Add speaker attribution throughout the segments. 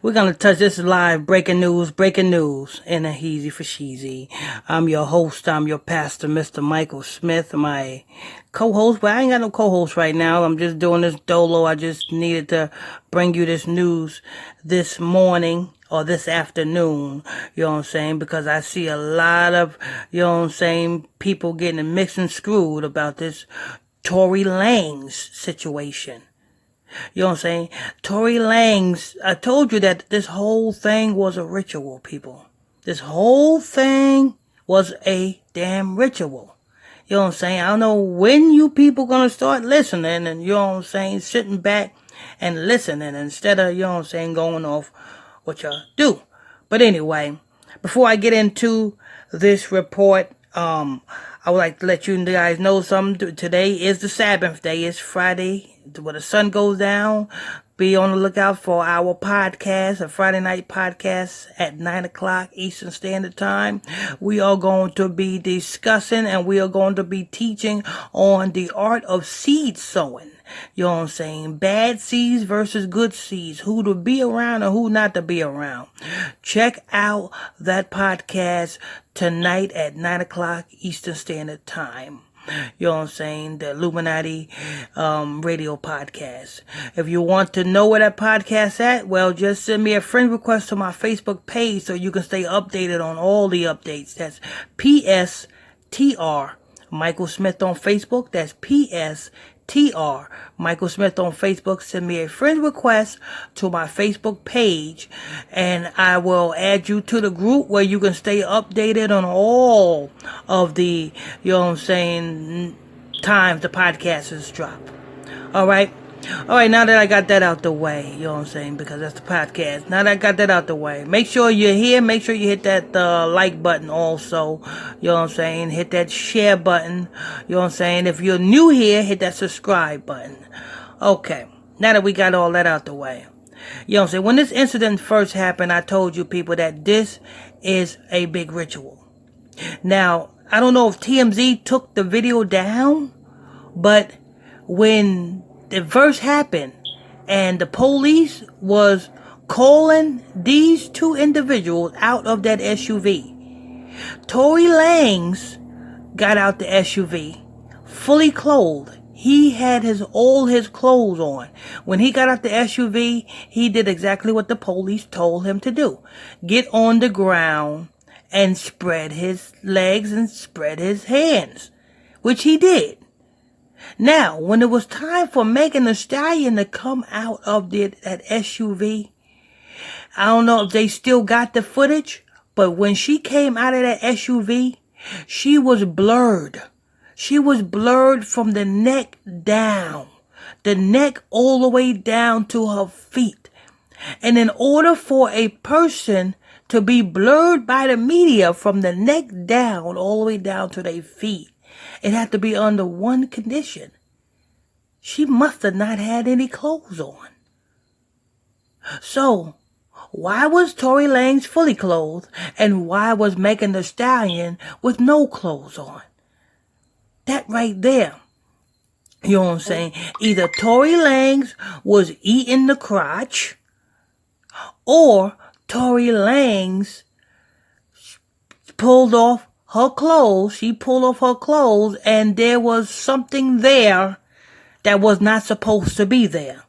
Speaker 1: We're going to touch this live breaking news in a heezy for sheezy. I'm your host. I'm your pastor, Mr. Michael Smith, my co-host. But I ain't got no co-host right now. I'm just doing this dolo. I just needed to bring you this news this morning or this afternoon, you know what I'm saying? Because I see a lot of, you know what I'm saying, people getting mixed and screwed about this Torey Lanwz situation. You know what I'm saying? Torey Lanwz, I told you that this whole thing was a ritual, people. This whole thing was a damn ritual. You know what I'm saying? I don't know when you people gonna start listening and, you know what I'm saying, sitting back and listening instead of, you know what I'm saying, going off what y'all do. But anyway, before I get into this report, I would like to let you guys know something. Today is the Sabbath day. It's Friday. When the sun goes down, be on the lookout for our podcast, a Friday night podcast at 9 o'clock Eastern Standard Time. We are going to be discussing and we are going to be teaching on the art of seed sowing. You know what I'm saying? Bad seeds versus good seeds. Who to be around and who not to be around. Check out that podcast tonight at 9 o'clock Eastern Standard Time. You know what I'm saying? The Illuminati radio podcast. If you want to know where that podcast's at, well, just send me a friend request to my Facebook page so you can stay updated on all the updates. That's PSTR Michael Smith on Facebook. That's PSTR Michael Smith on Facebook. Send me a friend request to my Facebook page and I will add you to the group where you can stay updated on all of the, you know what I'm saying, times the podcasts drop. Alright, now that I got that out the way, you know what I'm saying, because that's the podcast. Now that I got that out the way, make sure you're here, make sure you hit that like button also, you know what I'm saying, hit that share button, you know what I'm saying, if you're new here, hit that subscribe button. Okay, now that we got all that out the way, you know what I'm saying, when this incident first happened, I told you people that this is a big ritual. Now, I don't know if TMZ took the video down, but when the first happened and the police was calling these two individuals out of that SUV, Torey Lanwz got out the SUV fully clothed. He had all his clothes on. When he got out the SUV, he did exactly what the police told him to do. Get on the ground and spread his legs and spread his hands, which he did. Now, when it was time for Megan Thee Stallion to come out of that SUV, I don't know if they still got the footage, but when she came out of that SUV, she was blurred. She was blurred from the neck down, the neck all the way down to her feet. And in order for a person to be blurred by the media from the neck down all the way down to their feet, it had to be under one condition. She must have not had any clothes on. So, why was Torey Lanwz fully clothed and why was Megan Thee Stallion with no clothes on? That right there. You know what I'm saying? Either Torey Lanwz was eating the crotch or Torey Lanwz pulled off her clothes. She pulled off her clothes and there was something there that was not supposed to be there.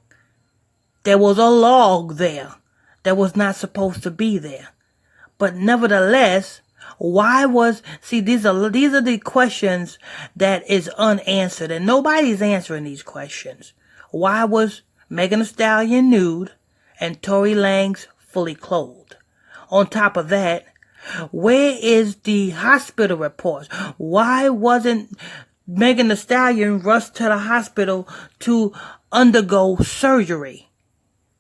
Speaker 1: There was a log there that was not supposed to be there. But nevertheless, these are the questions that is unanswered and nobody's answering these questions. Why was Megan Thee Stallion nude and Torey Lanwz fully clothed? On top of that, where is the hospital reports? Why wasn't Megan Thee Stallion rushed to the hospital to undergo surgery?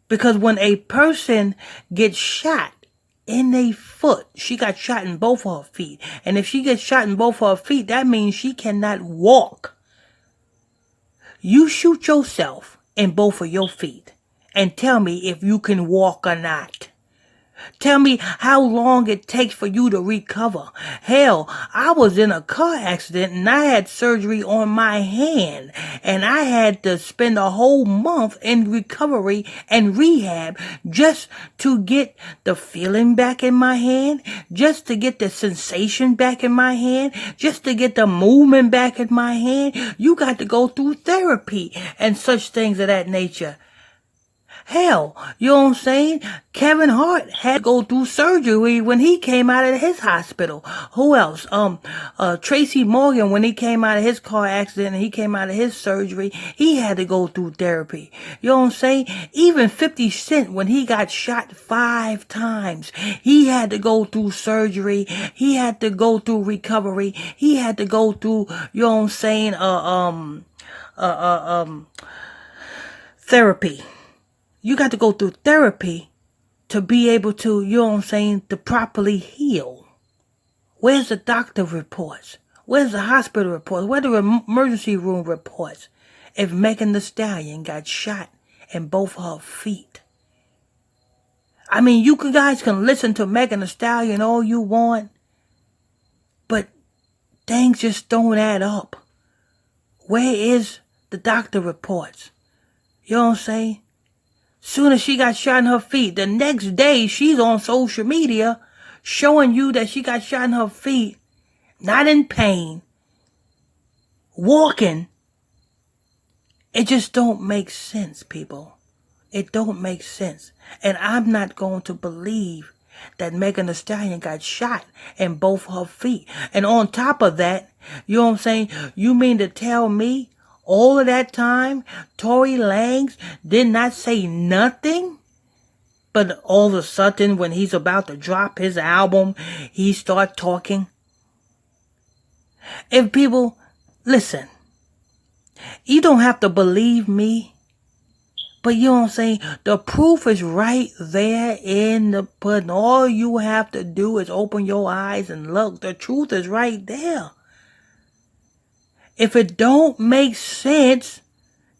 Speaker 1: Because when a person gets shot in a foot, she got shot in both of her feet. And if she gets shot in both of her feet, that means she cannot walk. You shoot yourself in both of your feet and tell me if you can walk or not. Tell me how long it takes for you to recover. Hell, I was in a car accident and I had surgery on my hand, and I had to spend a whole month in recovery and rehab just to get the feeling back in my hand, just to get the sensation back in my hand, just to get the movement back in my hand. You got to go through therapy and such things of that nature. Hell, you know what I'm saying? Kevin Hart had to go through surgery when he came out of his hospital. Who else? Tracy Morgan, when he came out of his car accident and he came out of his surgery, he had to go through therapy. You know what I'm saying? Even 50 Cent, when he got shot 5 times, he had to go through surgery. He had to go through recovery. He had to go through, you know what I'm saying, therapy. You got to go through therapy to be able to, you know what I'm saying, to properly heal. Where's the doctor reports? Where's the hospital reports? Where the emergency room reports? If Megan Thee Stallion got shot in both her feet. I mean, you guys can listen to Megan Thee Stallion all you want, but things just don't add up. Where is the doctor reports? You know what I'm saying? Soon as she got shot in her feet, the next day she's on social media showing you that she got shot in her feet, not in pain, walking. It just don't make sense, people. It don't make sense. And I'm not going to believe that Megan Thee Stallion got shot in both her feet. And on top of that, you know what I'm saying? You mean to tell me all of that time, Torey Lanwz did not say nothing? But all of a sudden, when he's about to drop his album, he start talking? If people, listen, you don't have to believe me, but you know what I'm saying? The proof is right there in the pudding. All you have to do is open your eyes and look. The truth is right there. If it don't make sense,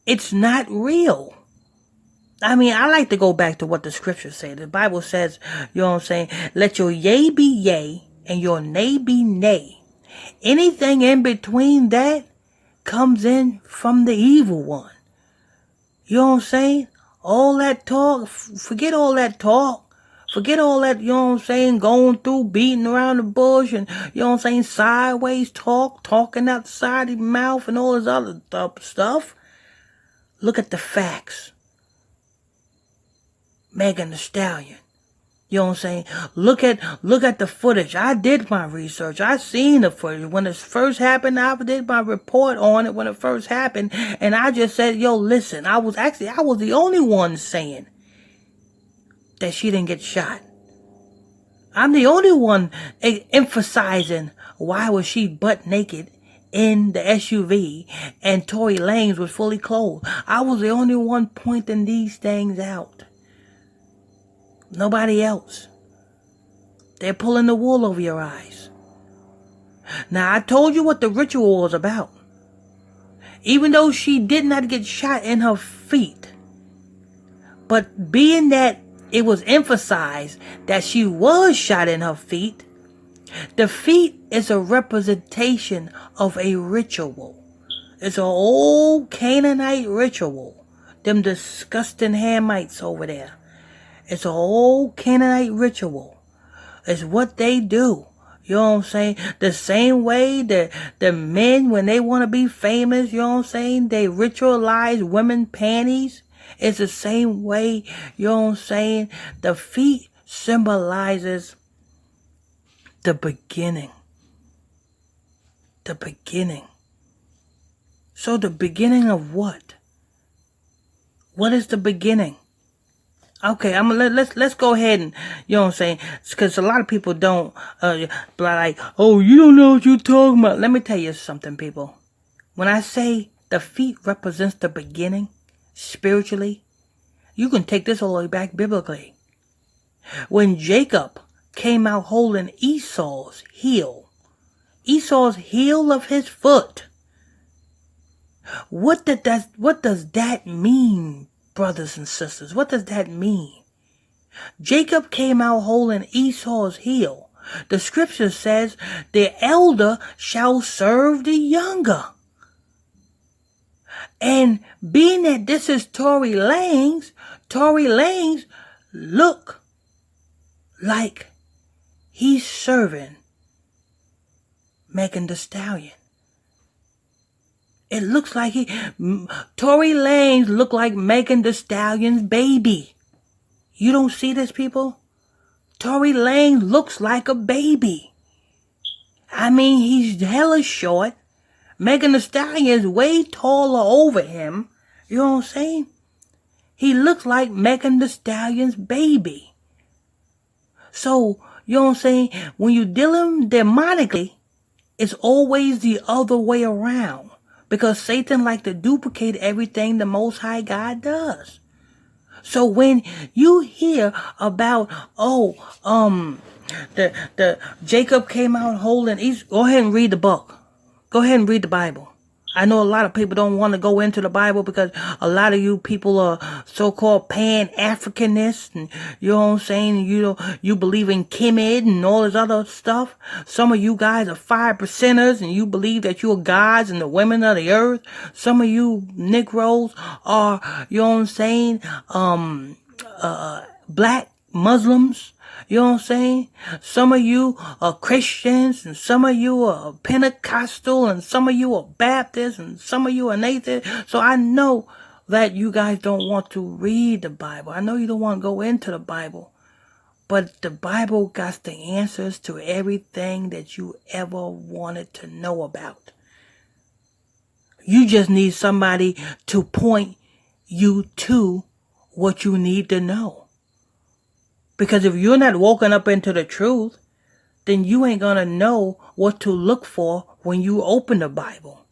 Speaker 1: it's not real. I mean, I like to go back to what the scriptures say. The Bible says, you know what I'm saying, let your yea be yea and your nay be nay. Anything in between that comes in from the evil one. You know what I'm saying? All that talk, forget all that talk. Forget all that, you know what I'm saying, going through, beating around the bush, and, you know what I'm saying, sideways talk, talking outside your mouth, and all this other stuff. Look at the facts. Megan Thee Stallion. You know what I'm saying? Look at the footage. I did my research. I seen the footage. When it first happened, I did my report on it when it first happened, and I just said, yo, listen, I was the only one saying that she didn't get shot. I'm the only one emphasizing why was she butt naked in the SUV and Tory Lanez was fully clothed. I was the only one pointing these things out. Nobody else. They're pulling the wool over your eyes. Now, I told you what the ritual was about. Even though she did not get shot in her feet, but being that it was emphasized that she was shot in her feet, the feet is a representation of a ritual. It's an old Canaanite ritual. Them disgusting Hamites over there. It's an old Canaanite ritual. It's what they do. You know what I'm saying? The same way that the men, when they want to be famous, you know what I'm saying, they ritualize women's panties. It's the same way, you know what I'm saying, the feet symbolizes the beginning. The beginning. So the beginning of what? What is the beginning? Okay, let's go ahead and, you know what I'm saying, because a lot of people don't, like, oh, you don't know what you're talking about. Let me tell you something, people. When I say the feet represents the beginning, spiritually, you can take this all the way back biblically. When Jacob came out holding Esau's heel of his foot, what does that mean, brothers and sisters? What does that mean? Jacob came out holding Esau's heel. The scripture says, the elder shall serve the younger. And being that this is Torey Lanwz look like he's serving Megan Thee Stallion. It looks like Torey Lanwz look like Megan Thee Stallion's baby. You don't see this, people? Torey Lanwz looks like a baby. I mean, he's hella short. Megan Thee Stallion is way taller over him. You know what I'm saying? He looks like Megan Thee Stallion's baby. So, you know what I'm saying? When you dealing demonically, it's always the other way around. Because Satan like to duplicate everything the Most High God does. So when you hear about, the Jacob came out holding, go ahead and read the book. Go ahead and read the Bible. I know a lot of people don't want to go into the Bible because a lot of you people are so-called Pan-Africanists, and you know what I'm saying? You believe in Kemet and all this other stuff. Some of you guys are 5%ers and you believe that you're gods and the women of the earth. Some of you Negroes are, you know what I'm saying, black Muslims. You know what I'm saying? Some of you are Christians, and some of you are Pentecostal, and some of you are Baptist, and some of you are Nathan. So I know that you guys don't want to read the Bible. I know you don't want to go into the Bible. But the Bible got the answers to everything that you ever wanted to know about. You just need somebody to point you to what you need to know. Because if you're not woken up into the truth, then you ain't going to know what to look for when you open the Bible.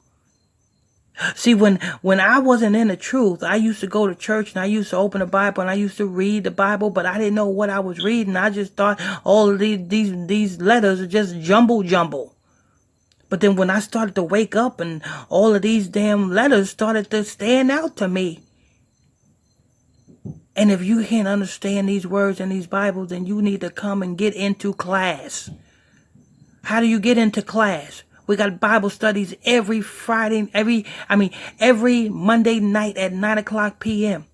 Speaker 1: See, when I wasn't in the truth, I used to go to church and I used to open the Bible and I used to read the Bible, but I didn't know what I was reading. I just thought all of these letters are just jumble. But then when I started to wake up and all of these damn letters started to stand out to me. And if you can't understand these words in these Bibles, then you need to come and get into class. How do you get into class? We got Bible studies every Monday night at 9:00 p.m.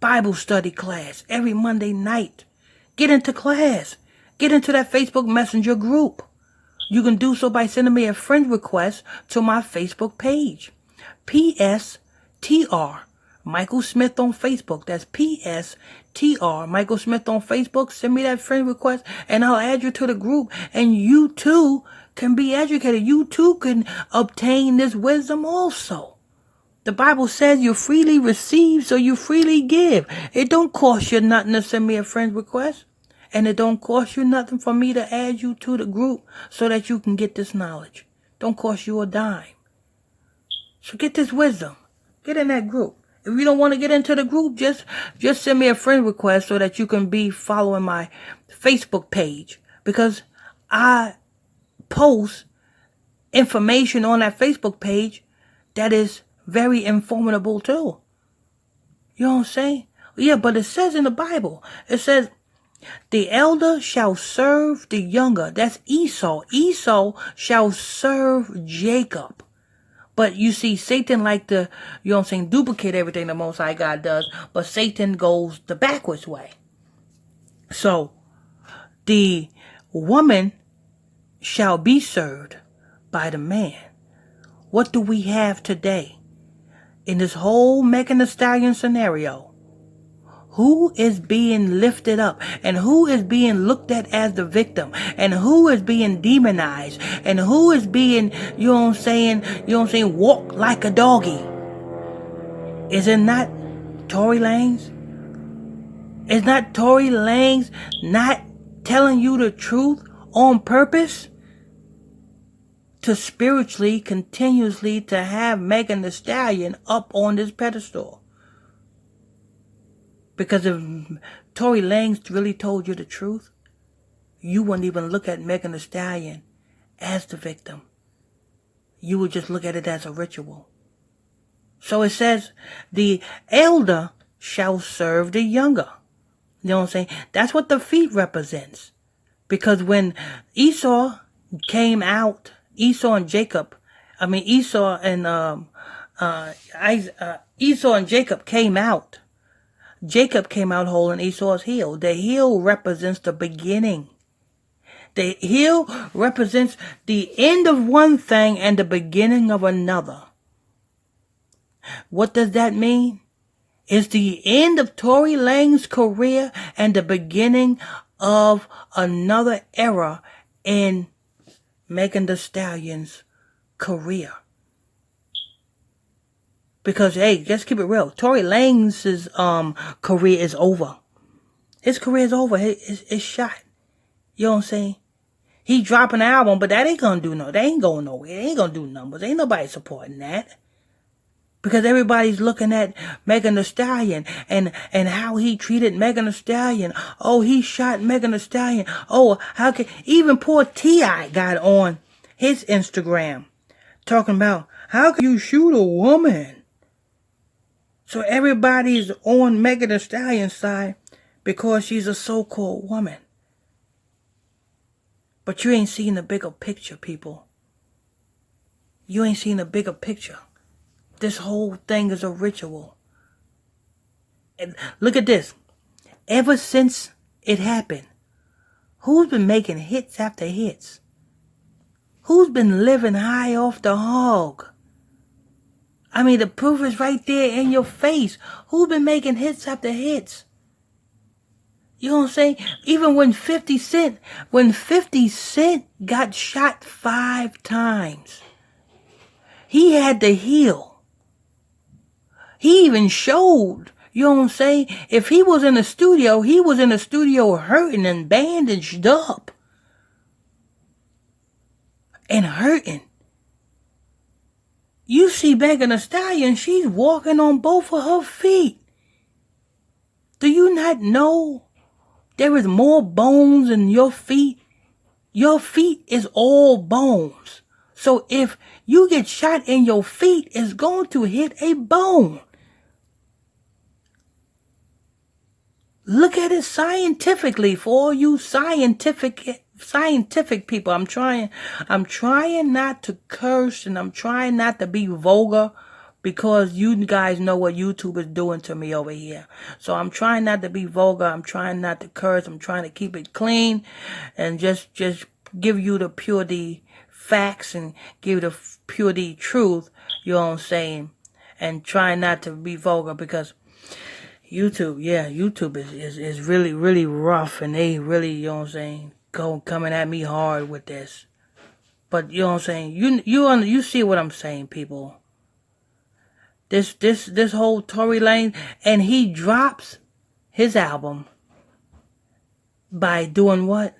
Speaker 1: Bible study class every Monday night. Get into class. Get into that Facebook Messenger group. You can do so by sending me a friend request to my Facebook page. PSTR. Michael Smith on Facebook. That's PSTR. Michael Smith on Facebook. Send me that friend request and I'll add you to the group. And you too can be educated. You too can obtain this wisdom also. The Bible says you freely receive, so you freely give. It don't cost you nothing to send me a friend request. And it don't cost you nothing for me to add you to the group so that you can get this knowledge. Don't cost you a dime. So get this wisdom. Get in that group. If you don't want to get into the group, just send me a friend request so that you can be following my Facebook page. Because I post information on that Facebook page that is very informative too. You know what I'm saying? Yeah, but it says in the Bible, it says, the elder shall serve the younger. That's Esau. Esau shall serve Jacob. But you see, Satan like to, you know what I'm saying, duplicate everything the Most High God does. But Satan goes the backwards way. So, the woman shall be served by the man. What do we have today? In this whole Megan Thee Stallion scenario, who is being lifted up and who is being looked at as the victim and who is being demonized and who is being, you know what I'm saying, walk like a doggy? Is it not Torey Lanwz? Is not Torey Lanwz not telling you the truth on purpose? To spiritually, continuously, to have Megan Thee Stallion up on this pedestal. Because if Torey Lanwz really told you the truth, you wouldn't even look at Megan Thee Stallion as the victim. You would just look at it as a ritual. So it says, the elder shall serve the younger. You know what I'm saying? That's what the feet represents. Because when Esau came out, Esau and Jacob came out. Jacob came out holding Esau's heel. The heel represents the beginning. The heel represents the end of one thing and the beginning of another. What does that mean? It's the end of Torey Lanez's career and the beginning of another era in Megan Thee Stallion's career. Because, hey, just keep it real. Torey Lanez's career is over. His career is over. It's shot. You know what I'm saying? He dropping an album, but that ain't gonna do no. They ain't going nowhere. They ain't gonna do numbers. Ain't nobody supporting that. Because everybody's looking at Megan Thee Stallion and how he treated Megan Thee Stallion. Oh, he shot Megan Thee Stallion. Oh, how can even poor T.I. got on his Instagram talking about how can you shoot a woman? So everybody's on Megan Thee Stallion's side because she's a so-called woman. But you ain't seen the bigger picture, people. You ain't seen the bigger picture. This whole thing is a ritual. And look at this. Ever since it happened, who's been making hits after hits? Who's been living high off the hog? I mean, the proof is right there in your face. Who's been making hits after hits? You know what I'm saying? Even when 50 Cent got shot 5 times, he had to heal. He even showed, you know what I'm saying? If he was in the studio, he was in the studio hurting and bandaged up. And hurting. You see Megan Thee Stallion, she's walking on both of her feet. Do you not know there is more bones in your feet? Your feet is all bones. So if you get shot in your feet, it's going to hit a bone. Look at it scientifically for all you scientific people. I'm trying not to curse and I'm trying not to be vulgar because you guys know what YouTube is doing to me over here. So I'm trying not to be vulgar. I'm trying not to curse. I'm trying to keep it clean and just give you the purity facts and give you the purity truth, you know what I'm saying? And try not to be vulgar because YouTube is really, really rough and they really, you know what I'm saying, coming at me hard with this. But you know what I'm saying? You see what I'm saying, people. This whole Torey Lanez, and he drops his album by doing what?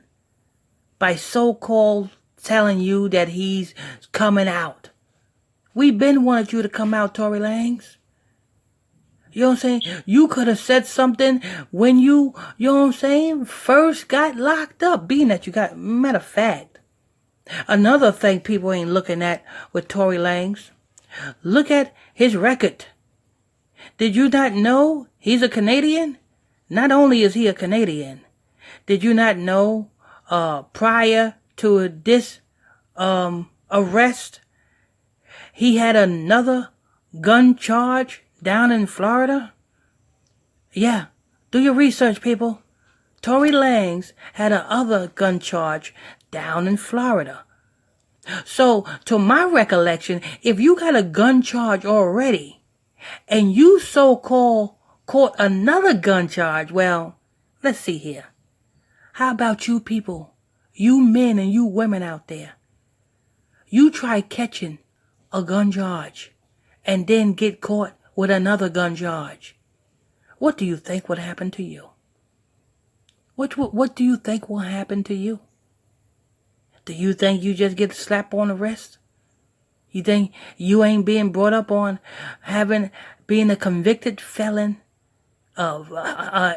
Speaker 1: By so-called telling you that he's coming out. We been wanted you to come out, Torey Lanez. You know what I'm saying? You could have said something when you know what I'm saying, first got locked up, being that you got, matter of fact. Another thing people ain't looking at with Torey Lanez, look at his record. Did you not know he's a Canadian? Not only is he a Canadian, did you not know prior to this arrest, he had another gun charge down in Florida? Yeah, do your research, people. Torey Lanez had another gun charge down in Florida. So, to my recollection, if you got a gun charge already, and you so-called caught another gun charge, well, let's see here. How about you people, you men and you women out there? You try catching a gun charge and then get caught with another gun charge. What do you think would happen to you? What do you think will happen to you? Do you think you just get a slap on the wrist? You think you ain't being brought up on being a convicted felon of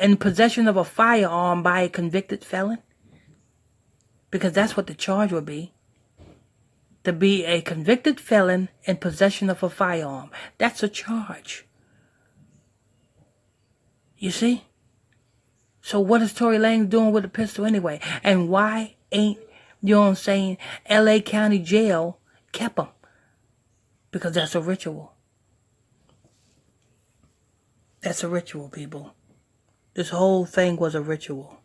Speaker 1: in possession of a firearm by a convicted felon? Because that's what the charge would be. To be a convicted felon in possession of a firearm. That's a charge. You see? So what is Torey Lanez doing with a pistol anyway? And why ain't, you know what I'm saying, L.A. County Jail kept him? Because that's a ritual. That's a ritual, people. This whole thing was a ritual.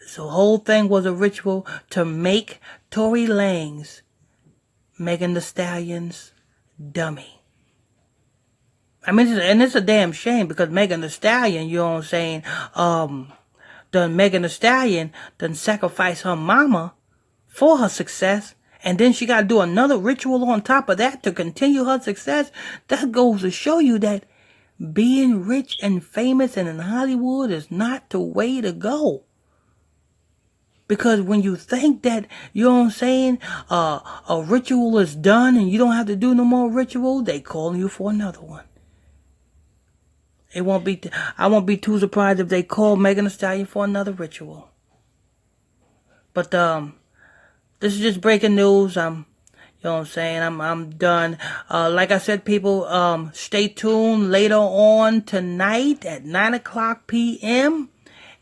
Speaker 1: This whole thing was a ritual to make Torey Lanez Megan Thee Stallion's dummy. I mean, it's a damn shame because Megan Thee Stallion, you know what I'm saying, Megan Thee Stallion done sacrifice her mama for her success, and then she got to do another ritual on top of that to continue her success. That goes to show you that being rich and famous and in Hollywood is not the way to go. Because when you think that, you know what I'm saying, a ritual is done and you don't have to do no more ritual, they calling you for another one. I won't be too surprised if they call Megan Thee Stallion for another ritual. But this is just breaking news. You know what I'm saying? I'm done. Like I said, people, stay tuned later on tonight at 9:00 p.m.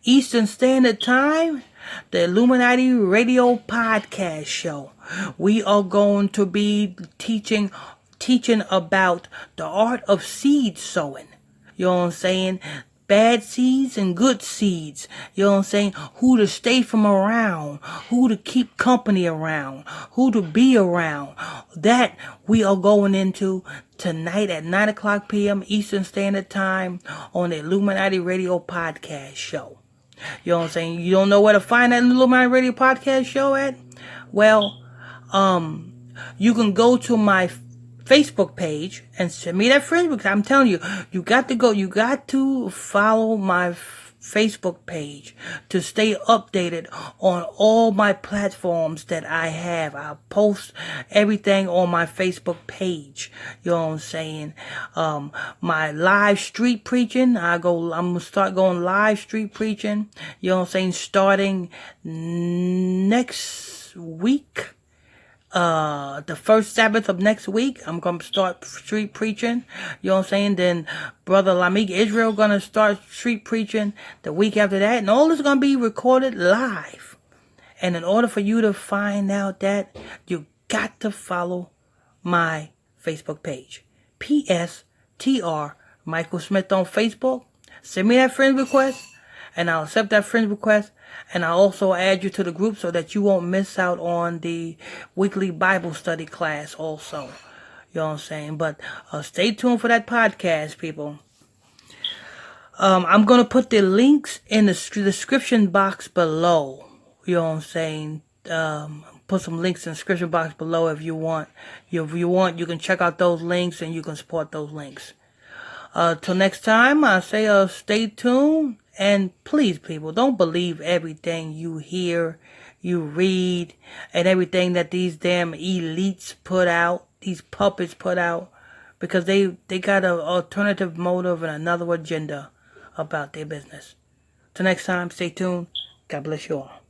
Speaker 1: Eastern Standard Time. The Illuminati Radio Podcast Show. We are going to be teaching about the art of seed sowing. You know what I'm saying? Bad seeds and good seeds. You know what I'm saying? Who to stay from around. Who to keep company around. Who to be around. That we are going into tonight at 9:00 p.m. Eastern Standard Time on the Illuminati Radio Podcast Show. You know what I'm saying? You don't know where to find that Illuminati Radio Podcast Show at? Well, you can go to my Facebook page and send me that friend request. I'm telling you, you got to follow my Facebook page to stay updated on all my platforms that I have. I post everything on my Facebook page. You know what I'm saying? My live street preaching, I'm gonna start going live street preaching. You know what I'm saying? Starting next week. The first Sabbath of next week, I'm going to start street preaching. You know what I'm saying? Then Brother Lamik Israel going to start street preaching the week after that. And all is going to be recorded live. And in order for you to find out that, you got to follow my Facebook page. PSTR Michael Smith on Facebook. Send me that friend request, and I'll accept that friend request. And I'll also add you to the group so that you won't miss out on the weekly Bible study class also. You know what I'm saying? But stay tuned for that podcast, people. I'm going to put the links in the description box below. You know what I'm saying? Put some links in the description box below if you want. If you want, you can check out those links and you can support those links. Till next time, I say stay tuned. And please, people, don't believe everything you hear, you read, and everything that these damn elites put out, these puppets put out, because they got an alternative motive and another agenda about their business. Till next time, stay tuned. God bless you all.